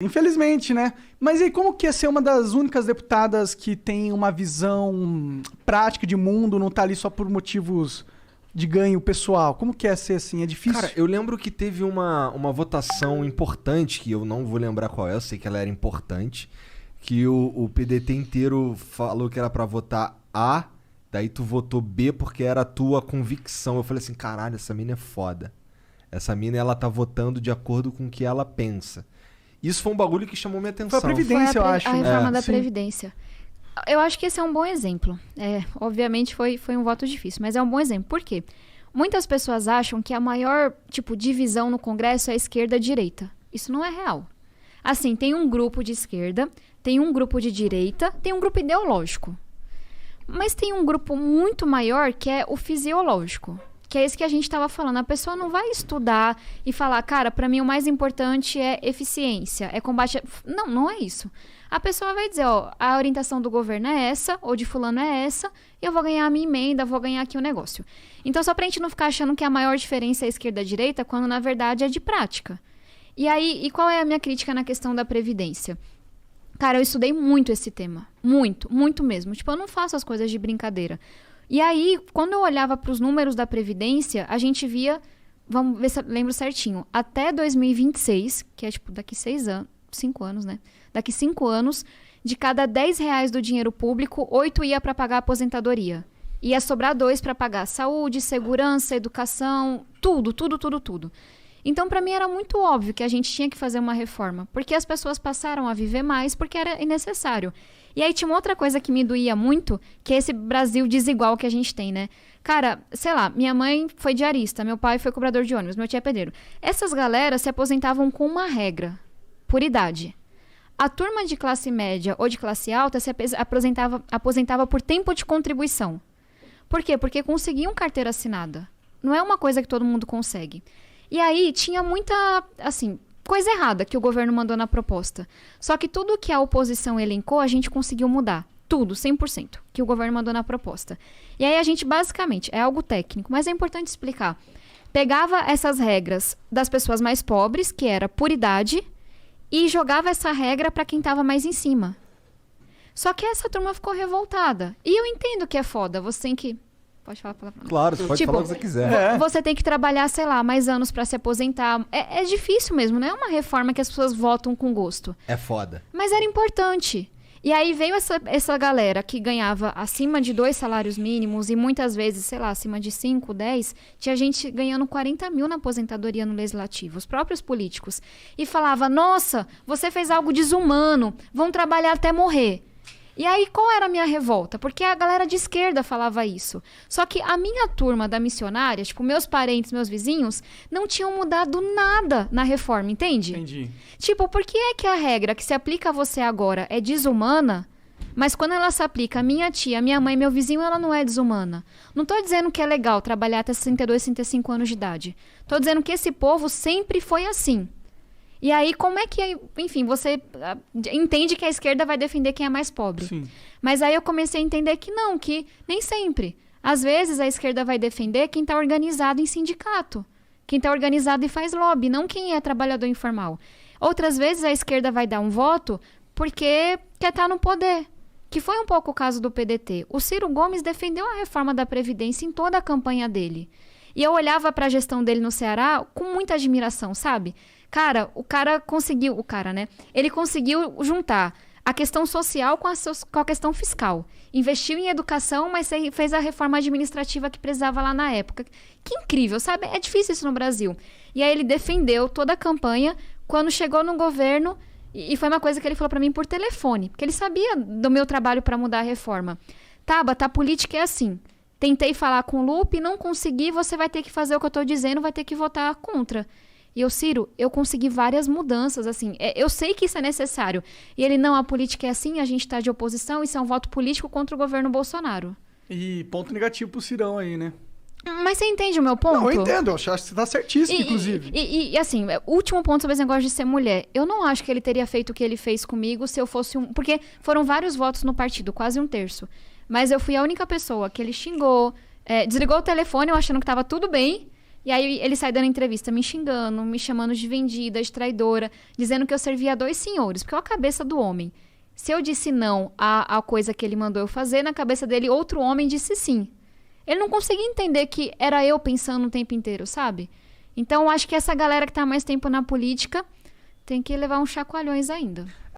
Infelizmente, né? Mas aí como que é ser uma das únicas deputadas que tem uma visão prática de mundo, não tá ali só por motivos de ganho pessoal? Como que é ser assim? É difícil? Cara, eu lembro que teve uma votação importante, que eu não vou lembrar qual é, eu sei que ela era importante, que o PDT inteiro falou que era pra votar A, daí tu votou B porque era a tua convicção. Eu falei assim, caralho, essa mina é foda. Essa mina, ela tá votando de acordo com o que ela pensa. Isso foi um bagulho que chamou minha atenção. Foi a Previdência, eu acho. A reforma da Sim. Previdência. Eu acho que esse é um bom exemplo. Obviamente foi um voto difícil, mas é um bom exemplo. Por quê? Muitas pessoas acham que a maior, divisão no Congresso é a esquerda e a direita. Isso não é real. Assim, tem um grupo de esquerda, tem um grupo de direita, tem um grupo ideológico. Mas tem um grupo muito maior que é o fisiológico. Que é esse que a gente estava falando. A pessoa não vai estudar e falar, cara, para mim o mais importante é eficiência, é combate... Não, não é isso. A pessoa vai dizer, ó, a orientação do governo é essa, ou de fulano é essa, e eu vou ganhar a minha emenda, vou ganhar aqui o negócio. Então, só pra gente não ficar achando que a maior diferença é a esquerda e a direita, quando na verdade é de prática. E aí, qual é a minha crítica na questão da Previdência? Cara, eu estudei muito esse tema. Muito, muito mesmo. Eu não faço as coisas de brincadeira. E aí, quando eu olhava para os números da Previdência, a gente via, vamos ver se eu lembro certinho, até 2026, que é daqui 5 anos, né? Daqui 5 anos, de cada R$10 do dinheiro público, 8 ia para pagar a aposentadoria. Ia sobrar 2 para pagar saúde, segurança, educação, tudo. Então, para mim, era muito óbvio que a gente tinha que fazer uma reforma, porque as pessoas passaram a viver mais porque era necessário. E aí tinha uma outra coisa que me doía muito, que é esse Brasil desigual que a gente tem, né? Cara, sei lá, minha mãe foi diarista, meu pai foi cobrador de ônibus, meu tio é pedreiro. Essas galeras se aposentavam com uma regra, por idade. A turma de classe média ou de classe alta se aposentava por tempo de contribuição. Por quê? Porque conseguiam carteira assinada. Não é uma coisa que todo mundo consegue. E aí tinha muita, coisa errada que o governo mandou na proposta. Só que tudo que a oposição elencou, a gente conseguiu mudar. Tudo, 100%, que o governo mandou na proposta. E aí a gente, basicamente, é algo técnico, mas é importante explicar. Pegava essas regras das pessoas mais pobres, que era por idade, e jogava essa regra para quem estava mais em cima. Só que essa turma ficou revoltada. E eu entendo que é foda, você tem que... Pode falar a palavra? Claro, você pode falar o que você quiser. Você tem que trabalhar, sei lá, mais anos pra se aposentar. É difícil mesmo, não é uma reforma que as pessoas votam com gosto. É foda. Mas era importante. E aí veio essa galera que ganhava acima de 2 salários mínimos e muitas vezes, sei lá, acima de 5, 10, tinha gente ganhando 40 mil na aposentadoria no legislativo, os próprios políticos. E falava, nossa, você fez algo desumano, vão trabalhar até morrer. E aí, qual era a minha revolta? Porque a galera de esquerda falava isso. Só que a minha turma da missionária, meus parentes, meus vizinhos, não tinham mudado nada na reforma, entende? Entendi. Por que é que a regra que se aplica a você agora é desumana, mas quando ela se aplica a minha tia, minha mãe, meu vizinho, ela não é desumana? Não tô dizendo que é legal trabalhar até 62, 65 anos de idade. Tô dizendo que esse povo sempre foi assim. E aí, como é que, enfim, você entende que a esquerda vai defender quem é mais pobre? Sim. Mas aí eu comecei a entender que não, que nem sempre. Às vezes a esquerda vai defender quem está organizado em sindicato, quem está organizado e faz lobby, não quem é trabalhador informal. Outras vezes a esquerda vai dar um voto porque quer estar no poder, que foi um pouco o caso do PDT. O Ciro Gomes defendeu a reforma da Previdência em toda a campanha dele. E eu olhava para a gestão dele no Ceará com muita admiração, sabe? Cara, ele conseguiu juntar a questão social com a questão fiscal. Investiu em educação, mas fez a reforma administrativa que precisava lá na época. Que incrível, sabe? É difícil isso no Brasil. E aí ele defendeu toda a campanha. Quando chegou no governo, e foi uma coisa que ele falou pra mim por telefone, porque ele sabia do meu trabalho para mudar a reforma. Tabata, a política é assim. Tentei falar com o Lupe, não consegui, você vai ter que fazer o que eu tô dizendo, vai ter que votar contra. E Ciro, eu consegui várias mudanças, eu sei que isso é necessário. E ele, não, a política é assim, a gente tá de oposição, isso é um voto político contra o governo Bolsonaro. E ponto negativo pro Cirão aí, né? Mas você entende o meu ponto? Não, eu entendo, eu acho que você tá certíssimo, inclusive. O último ponto sobre esse negócio de ser mulher. Eu não acho que ele teria feito o que ele fez comigo se eu fosse porque foram vários votos no partido, quase 1/3. Mas eu fui a única pessoa que ele xingou, desligou o telefone, eu achando que tava tudo bem. E aí ele sai dando entrevista me xingando, me chamando de vendida, de traidora, dizendo que eu servia a 2 senhores, porque é a cabeça do homem. Se eu disse não à coisa que ele mandou eu fazer, na cabeça dele outro homem disse sim. Ele não conseguia entender que era eu pensando o tempo inteiro, sabe? Então, eu acho que essa galera que tá há mais tempo na política tem que levar uns chacoalhões ainda.